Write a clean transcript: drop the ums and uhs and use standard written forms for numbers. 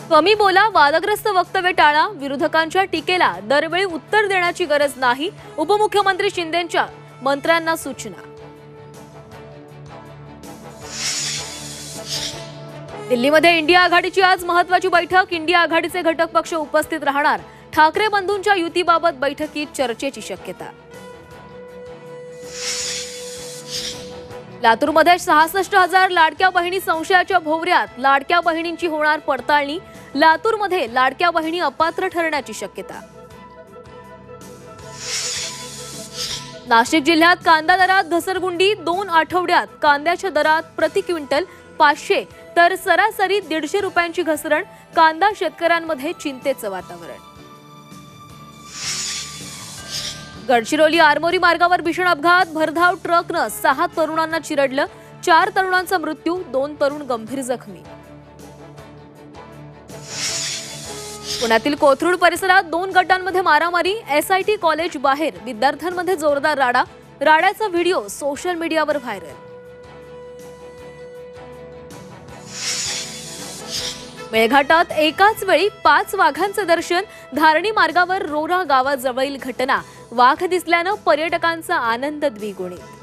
कमी बोला, वादग्रस्त वक्तव्य टाळा, विरोधकांच्या टीकेला दरवेळी उत्तर देण्याची गरज नाही, उपमुख्यमंत्री शिंदेंच्या मंत्र्यांना सूचना। दिल्लीमध्ये इंडिया आघाडीची आज महत्त्वाची बैठक, इंडिया आघाडीचे घटक पक्ष उपस्थित राहणार, ठाकरे बंधूंच्या युतीबाबत बैठकीत चर्चेची शक्यता। लातूरमध्ये 66,000 लाडक्या बहिणी संशयाच्या भोवऱ्यात, लाडक्या बहिणींची होणार पडताळणी, लातूरमध्ये लाडक्या बहिणी अपात्र ठरण्याची शक्यता। नाशिक जिल्ह्यात कांदा दरात घसरगुंडी, 2 आठवड्यात कांद्याच्या दरात प्रति क्विंटल 500 तर सरासरी 150 रुपयांची घसरण, कांदा शेतकऱ्यांमध्ये चिंतेचं वातावरण। गडचिरोली आरमोरी मार्गावर भीषण अपघात, भरधाव ट्रकनं 6 तरुणांना चिरडलं, 4 तरुणांचा मृत्यू, 2 तरुण गंभीर जखमी। पुण्यातील कोथरूड परिसरात 2 गटांमध्ये मारामारी, SIT कॉलेज बाहेर विद्यार्थ्यांमध्ये जोरदार राडा, राड्याचा व्हिडिओ सोशल मीडियावर व्हायरल। मेळघाटात एकाच वेळी 5 वाघांचे दर्शन, धारणी मार्गावर रोरा गावाजवळील घटना, वाघ दिसल्यानं पर्यटकांचा आनंद द्विगुणित।